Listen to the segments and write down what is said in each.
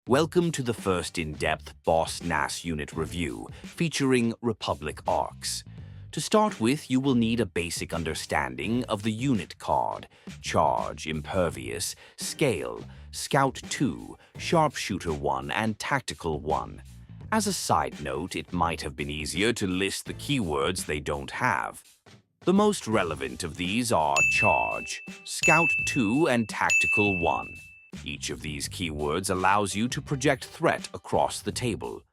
Welcome to the first in-depth Boss Nass unit review featuring Republic arcs. To start with, you will need a basic understanding of the unit card, Charge, Impervious, Scale, Scout 2, Sharpshooter 1, and Tactical 1. As a side note, it might have been easier to list the keywords they don't have. The most relevant of these are Charge, Scout 2, and Tactical 1. Each of these keywords allows you to project threat across the table.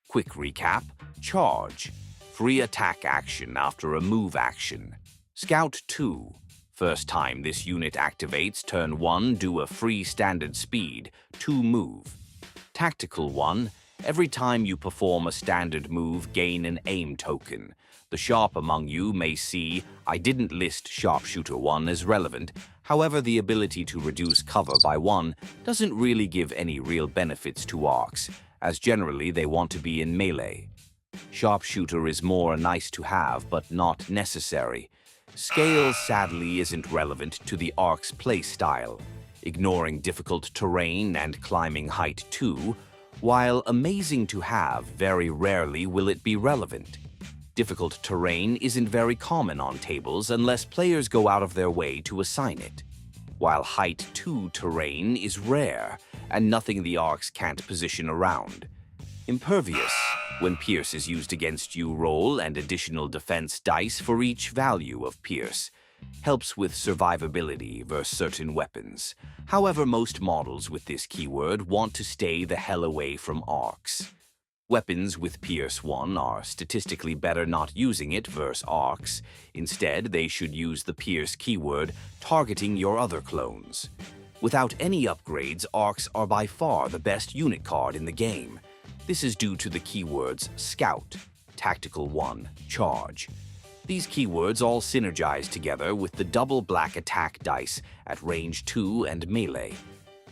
Quick recap: Charge, free attack action after a move action. Scout 2, first time this unit activates, turn 1, do a free standard speed, 2 move. Tactical 1, every time you perform a standard move, gain an aim token. The sharp among you may see I didn't list Sharpshooter 1 as relevant, however the ability to reduce cover by 1 doesn't really give any real benefits to arcs, as generally they want to be in melee. Sharpshooter is more a nice to have but not necessary. Scale sadly isn't relevant to the arc's playstyle, ignoring difficult terrain and climbing height too. While amazing to have, very rarely will it be relevant. Difficult terrain isn't very common on tables unless players go out of their way to assign it, while Height 2 terrain is rare and nothing the arcs can't position around. Impervious, when Pierce is used against you, roll and additional defense dice for each value of Pierce. Helps with survivability versus certain weapons. However, most models with this keyword want to stay the hell away from arcs. Weapons with Pierce 1 are statistically better not using it versus arcs. Instead, they should use the Pierce keyword, targeting your other clones. Without any upgrades, arcs are by far the best unit card in the game. This is due to the keywords Scout, Tactical 1, Charge. These keywords all synergize together with the double black attack dice at range 2 and melee.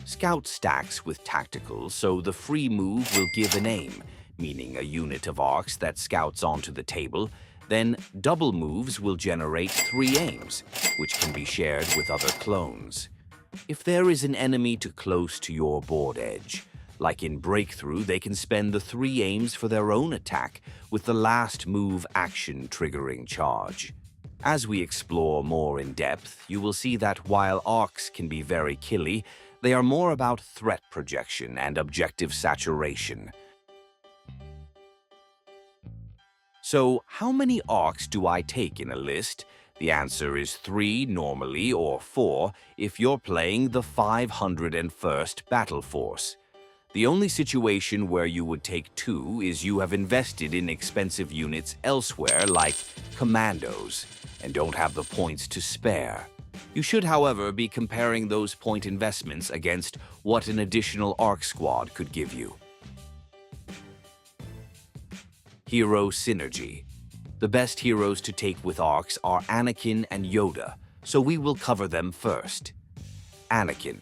Scout stacks with Tactical, so the free move will give an aim, meaning a unit of arcs that scouts onto the table. Then double moves will generate 3 aims, which can be shared with other clones. If there is an enemy too close to your board edge, like in Breakthrough, they can spend the 3 aims for their own attack, with the last move action triggering Charge. As we explore more in depth, you will see that while arcs can be very killy, they are more about threat projection and objective saturation. So, how many arcs do I take in a list? The answer is 3 normally, or 4 if you're playing the 501st Battle Force. The only situation where you would take 2 is you have invested in expensive units elsewhere, like Commandos, and don't have the points to spare. You should, however, be comparing those point investments against what an additional arc squad could give you. Hero Synergy. The best heroes to take with arcs are Anakin and Yoda, so we will cover them first. Anakin.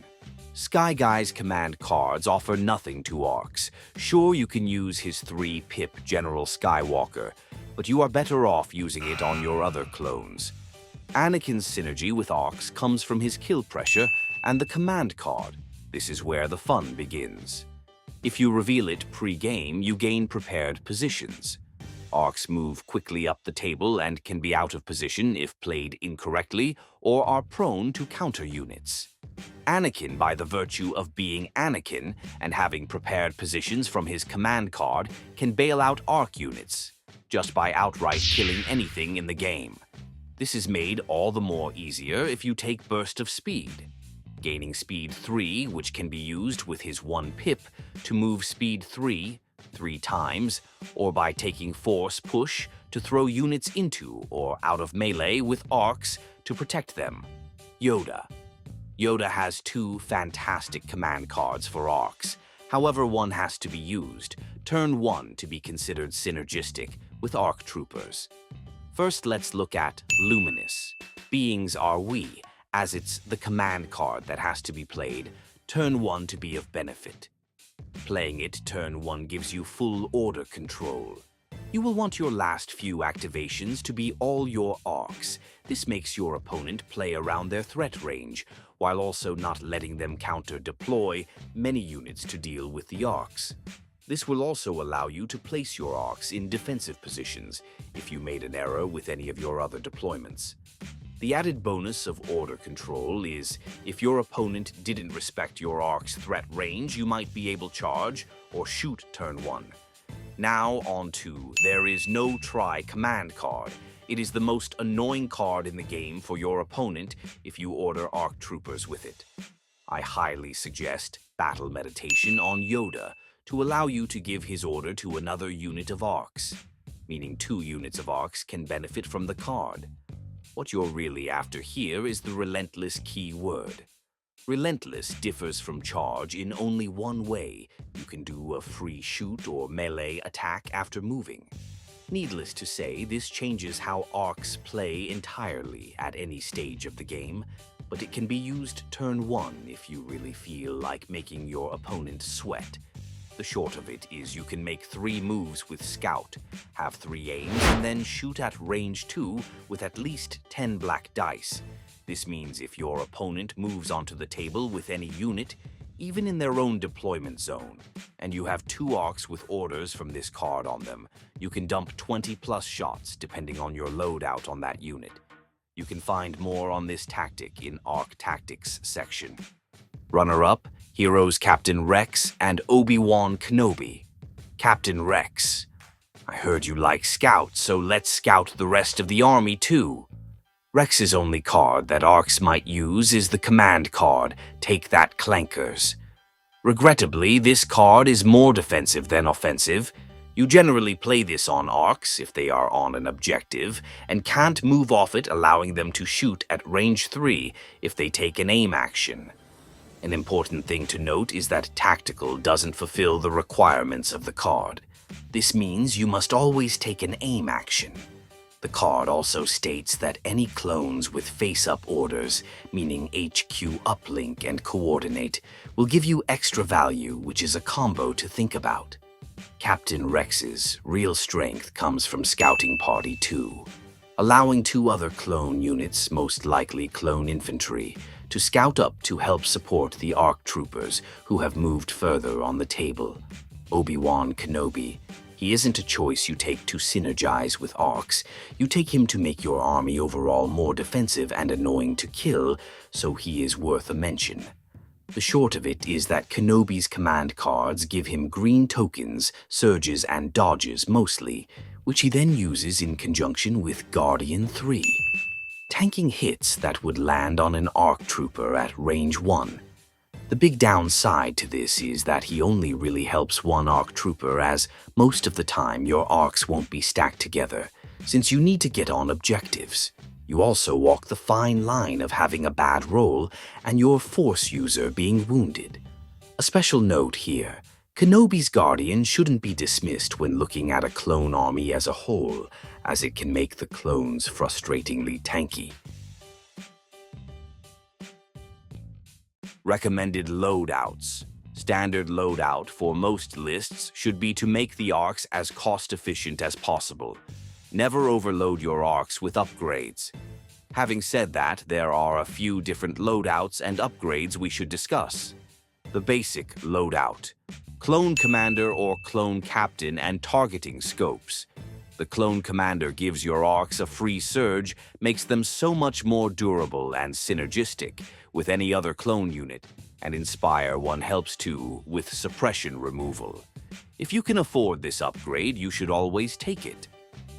Sky Guy's command cards offer nothing to arcs. Sure, you can use his 3-pip General Skywalker, but you are better off using it on your other clones. Anakin's synergy with arcs comes from his kill pressure and the command card. This is where the fun begins. If you reveal it pre-game, you gain prepared positions. Arcs move quickly up the table and can be out of position if played incorrectly or are prone to counter units. Anakin, by the virtue of being Anakin and having prepared positions from his command card, can bail out arc units just by outright killing anything in the game. This is made all the more easier if you take Burst of Speed, gaining Speed 3, which can be used with his 1-pip to move Speed 3 times, or by taking Force Push to throw units into or out of melee with arcs to protect them. Yoda. Yoda has 2 fantastic command cards for arcs. However, one has to be used. Turn 1 to be considered synergistic with arc troopers. First, let's look at Luminous. Beings are we, as it's the command card that has to be played. Turn 1 to be of benefit. Playing it turn 1 gives you full order control. You will want your last few activations to be all your arcs. This makes your opponent play around their threat range, while also not letting them counter-deploy many units to deal with the arcs. This will also allow you to place your arcs in defensive positions if you made an error with any of your other deployments. The added bonus of order control is if your opponent didn't respect your arc's threat range, you might be able to charge or shoot turn 1. Now on to There Is No Try command card. It is the most annoying card in the game for your opponent if you order ARC troopers with it. I highly suggest Battle Meditation on Yoda to allow you to give his order to another unit of ARCs, meaning 2 units of ARCs can benefit from the card. What you're really after here is the Relentless keyword. Relentless differs from charge in only one way. You can do a free shoot or melee attack after moving. Needless to say, this changes how arcs play entirely at any stage of the game, but it can be used turn 1 if you really feel like making your opponent sweat. The short of it is you can make 3 moves with Scout, have 3 aims, and then shoot at range 2 with at least 10 black dice. This means if your opponent moves onto the table with any unit, even in their own deployment zone, and you have 2 arcs with orders from this card on them, you can dump 20+ shots depending on your loadout on that unit. You can find more on this tactic in Arc Tactics section. Runner-up, Heroes Captain Rex and Obi-Wan Kenobi. Captain Rex: I heard you like Scout, so let's scout the rest of the army too. Rex's only card that arcs might use is the command card, Take That Clankers. Regrettably, this card is more defensive than offensive. You generally play this on arcs if they are on an objective, and can't move off it, allowing them to shoot at range 3 if they take an aim action. An important thing to note is that Tactical doesn't fulfill the requirements of the card. This means you must always take an aim action. The card also states that any clones with face-up orders, meaning HQ uplink and coordinate, will give you extra value, which is a combo to think about. Captain Rex's real strength comes from Scouting Party 2, allowing 2 other clone units, most likely clone infantry, to scout up to help support the ARC troopers who have moved further on the table. Obi-Wan Kenobi. He isn't a choice you take to synergize with arcs. You take him to make your army overall more defensive and annoying to kill, so he is worth a mention. The short of it is that Kenobi's command cards give him green tokens, surges, and dodges mostly, which he then uses in conjunction with Guardian 3, tanking hits that would land on an ARC trooper at range 1. The big downside to this is that he only really helps one ARC trooper, as most of the time your arcs won't be stacked together, since you need to get on objectives. You also walk the fine line of having a bad roll and your force user being wounded. A special note here: Kenobi's Guardian shouldn't be dismissed when looking at a clone army as a whole, as it can make the clones frustratingly tanky. Recommended loadouts. Standard loadout for most lists should be to make the arcs as cost-efficient as possible. Never overload your arcs with upgrades. Having said that, there are a few different loadouts and upgrades we should discuss. The basic loadout: Clone Commander or Clone Captain and targeting scopes. The Clone Commander gives your arcs a free surge, makes them so much more durable and synergistic with any other clone unit, and Inspire 1 helps too with suppression removal. If you can afford this upgrade, you should always take it.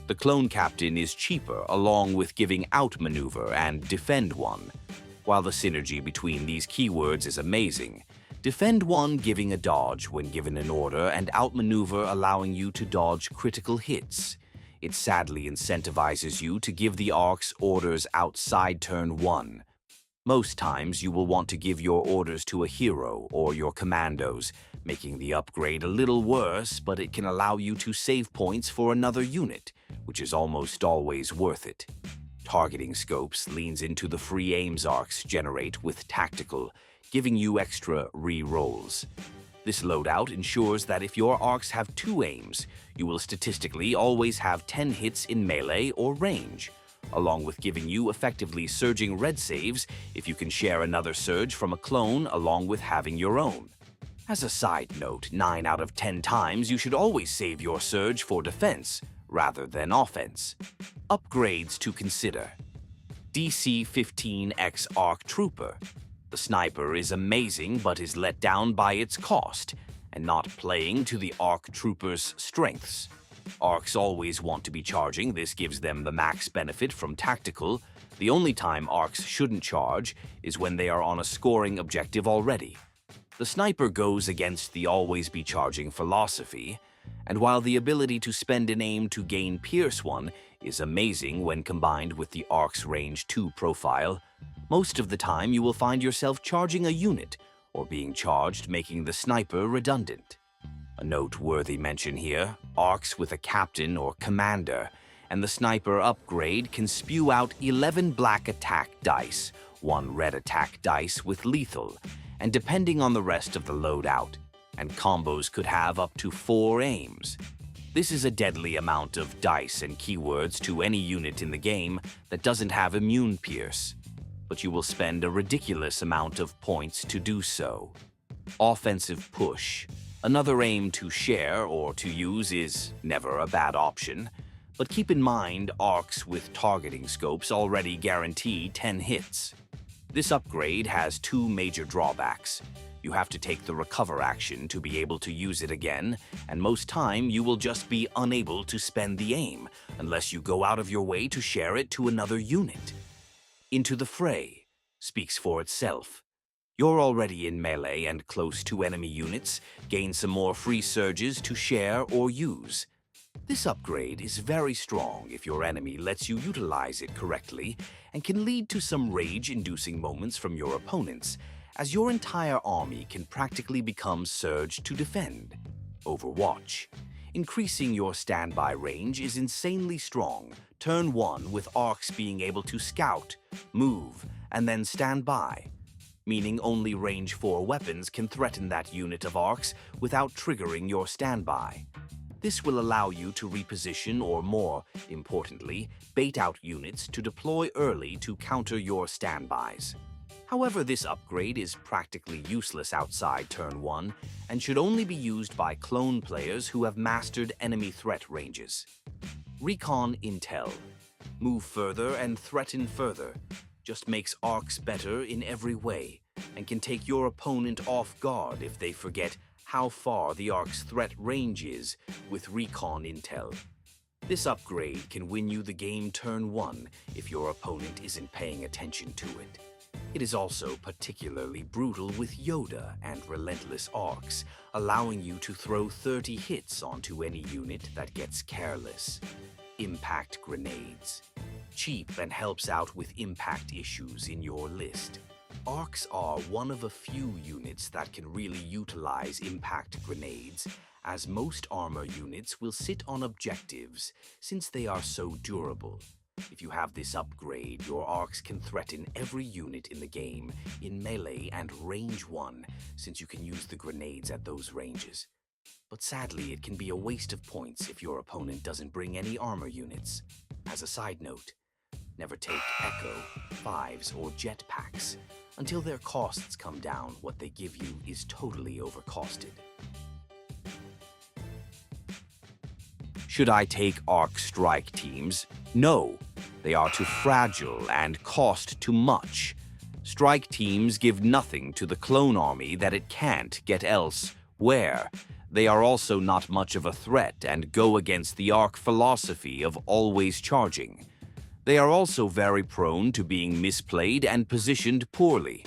The Clone Captain is cheaper, along with giving Outmaneuver and Defend 1. While the synergy between these keywords is amazing, Defend 1 giving a dodge when given an order, and Outmaneuver allowing you to dodge critical hits. It sadly incentivizes you to give the arcs orders outside turn 1. Most times you will want to give your orders to a hero or your commandos, making the upgrade a little worse, but it can allow you to save points for another unit, which is almost always worth it. Targeting scopes leans into the free aims arcs generate with Tactical, giving you extra re-rolls. This loadout ensures that if your arcs have 2 aims, you will statistically always have 10 hits in melee or range, along with giving you effectively surging red saves if you can share another surge from a clone along with having your own. As a side note, 9 out of 10 times you should always save your surge for defense rather than offense. Upgrades to consider. DC-15X Arc Trooper. The sniper is amazing but is let down by its cost and not playing to the Arc Trooper's strengths. Arcs always want to be charging. This gives them the max benefit from tactical. The only time Arcs shouldn't charge is when they are on a scoring objective already. The sniper goes against the always be charging philosophy, and while the ability to spend an aim to gain Pierce 1 is amazing when combined with the Arc's range 2 profile, most of the time you will find yourself charging a unit or being charged, making the sniper redundant. A noteworthy mention here, Arcs with a captain or commander and the sniper upgrade can spew out 11 black attack dice, 1 red attack dice with lethal, and depending on the rest of the loadout, and combos could have up to 4 aims. This is a deadly amount of dice and keywords to any unit in the game that doesn't have immune pierce, but you will spend a ridiculous amount of points to do so. Offensive push. Another aim to share or to use is never a bad option, but keep in mind arcs with targeting scopes already guarantee 10 hits. This upgrade has 2 major drawbacks. You have to take the recover action to be able to use it again, and most time you will just be unable to spend the aim unless you go out of your way to share it to another unit. Into the fray speaks for itself. You're already in melee and close to enemy units, gain some more free surges to share or use. This upgrade is very strong if your enemy lets you utilize it correctly and can lead to some rage-inducing moments from your opponents, as your entire army can practically become surged to defend. Overwatch. Increasing your standby range is insanely strong. Turn 1 with arcs being able to scout, move, and then stand by, meaning only range 4 weapons can threaten that unit of arcs without triggering your standby. This will allow you to reposition or, more importantly, bait out units to deploy early to counter your standbys. However, this upgrade is practically useless outside turn 1 and should only be used by clone players who have mastered enemy threat ranges. Recon Intel. Move further and threaten further. Just makes arcs better in every way and can take your opponent off guard if they forget how far the arc's threat range is with Recon Intel. This upgrade can win you the game turn 1 if your opponent isn't paying attention to it. It is also particularly brutal with Yoda and Relentless Arcs, allowing you to throw 30 hits onto any unit that gets careless. Impact Grenades. Cheap and helps out with impact issues in your list. Arcs are one of a few units that can really utilize impact grenades, as most armor units will sit on objectives since they are so durable. If you have this upgrade, your arcs can threaten every unit in the game in melee and range 1, since you can use the grenades at those ranges. But sadly, it can be a waste of points if your opponent doesn't bring any armor units. As a side note, never take Echo, Fives, or Jetpacks. Until their costs come down, what they give you is totally overcosted. Should I take Arc Strike teams? No, they are too fragile and cost too much. Strike teams give nothing to the clone army that it can't get elsewhere. They are also not much of a threat and go against the Arc philosophy of always charging. They are also very prone to being misplayed and positioned poorly.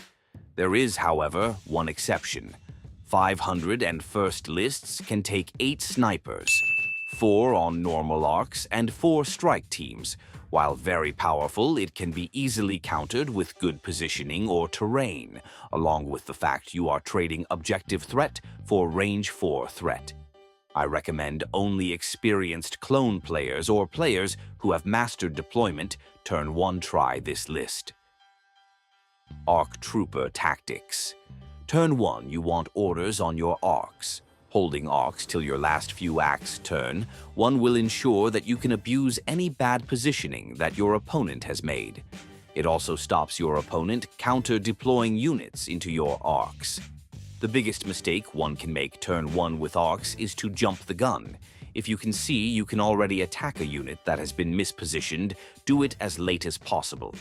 There is, however, one exception. 500 and first lists can take 8 snipers, 4 on normal arcs, and 4 strike teams. While very powerful, it can be easily countered with good positioning or terrain, along with the fact you are trading objective threat for range 4 threat. I recommend only experienced clone players or players who have mastered deployment turn 1 try this list. Arc Trooper Tactics. Turn 1, you want orders on your arcs. Holding arcs till your last few acts turn 1 will ensure that you can abuse any bad positioning that your opponent has made. It also stops your opponent counter-deploying units into your arcs. The biggest mistake one can make turn 1 with arcs is to jump the gun. If you can see you can already attack a unit that has been mispositioned, do it as late as possible.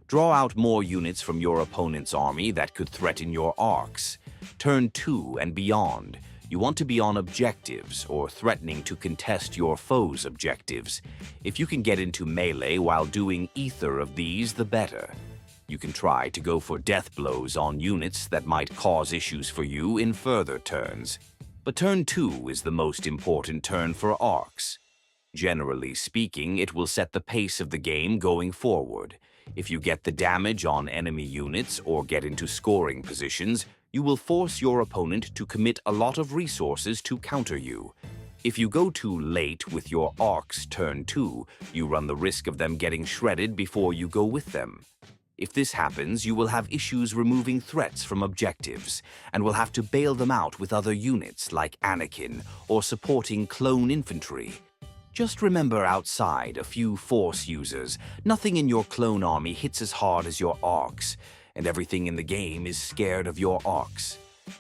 Draw out more units from your opponent's army that could threaten your arcs. Turn 2 and beyond, you want to be on objectives or threatening to contest your foe's objectives. If you can get into melee while doing either of these, the better. You can try to go for death blows on units that might cause issues for you in further turns. But turn 2 is the most important turn for arcs. Generally speaking, it will set the pace of the game going forward. If you get the damage on enemy units or get into scoring positions, you will force your opponent to commit a lot of resources to counter you. If you go too late with your arcs turn 2, you run the risk of them getting shredded before you go with them. If this happens, you will have issues removing threats from objectives, and will have to bail them out with other units like Anakin or supporting clone infantry. Just remember outside a few Force users, nothing in your clone army hits as hard as your arcs, and everything in the game is scared of your arcs.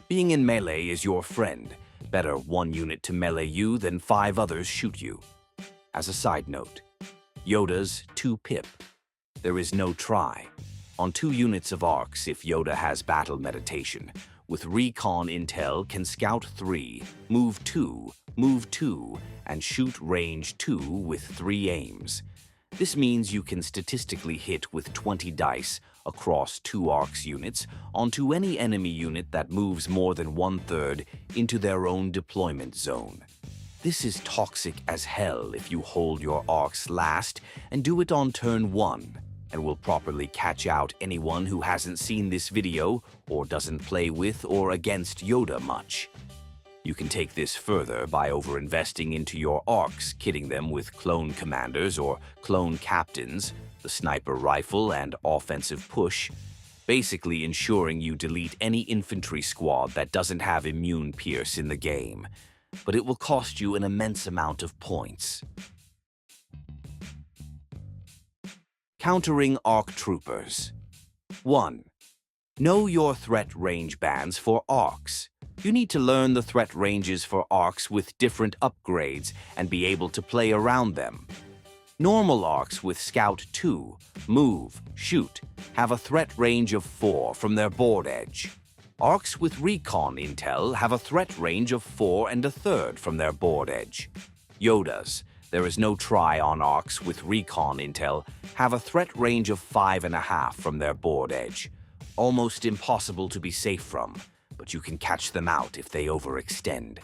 Being in melee is your friend. Better 1 unit to melee you than 5 others shoot you. As a side note, Yoda's 2 pip. There is no try. On 2 units of arcs if Yoda has battle meditation. With recon intel can scout 3, move 2, and shoot range 2 with 3 aims. This means you can statistically hit with 20 dice across 2 arcs units onto any enemy unit that moves more than 1/3 into their own deployment zone. This is toxic as hell if you hold your arcs last and do it on turn 1, and will properly catch out anyone who hasn't seen this video or doesn't play with or against Yoda much. You can take this further by over-investing into your arcs, kitting them with clone commanders or clone captains, the sniper rifle and offensive push, basically ensuring you delete any infantry squad that doesn't have immune pierce in the game. But it will cost you an immense amount of points. Countering ARC Troopers. 1. Know your threat range bands for ARCs. You need to learn the threat ranges for ARCs with different upgrades and be able to play around them. Normal ARCs with Scout 2, Move, Shoot, have a threat range of 4 from their board edge. ARCs with Recon Intel have a threat range of 4 1/3 from their board edge. Yodas, there is no try on ARCs with Recon Intel, have a threat range of 5.5 from their board edge. Almost impossible to be safe from, but you can catch them out if they overextend.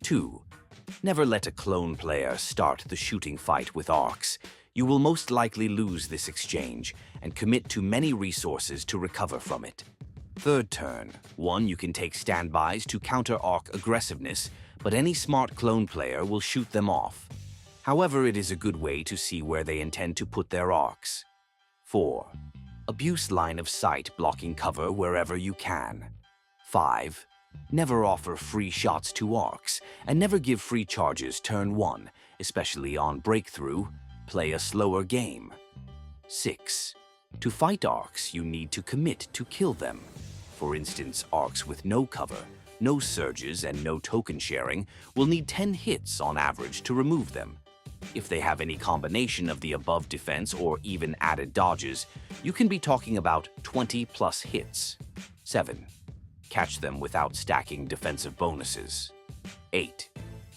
2. Never let a clone player start the shooting fight with ARCs. You will most likely lose this exchange and commit too many resources to recover from it. 3rd turn. 1. You can take standbys to counter ARC aggressiveness, but any smart clone player will shoot them off. However, it is a good way to see where they intend to put their ARCs. 4. Abuse line of sight blocking cover wherever you can. 5. Never offer free shots to ARCs, and never give free charges turn 1, especially on breakthrough. Play a slower game. 6. To fight ARCs, you need to commit to kill them. For instance, ARCs with no cover, no surges, and no token sharing will need 10 hits on average to remove them. If they have any combination of the above defense or even added dodges, you can be talking about 20+ hits. 7. Catch them without stacking defensive bonuses. 8.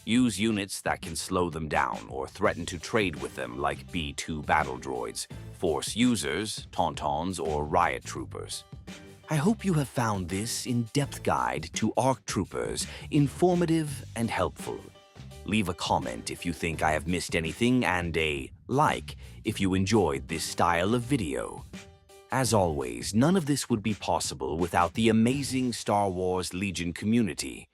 Use units that can slow them down or threaten to trade with them like B-2 battle droids, Force users, Tauntauns, or Riot Troopers. I hope you have found this in-depth guide to ARC Troopers informative and helpful. Leave a comment if you think I have missed anything and a like if you enjoyed this style of video. As always, none of this would be possible without the amazing Star Wars Legion community.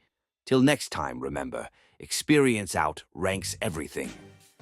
Till next time, remember, experience out ranks everything.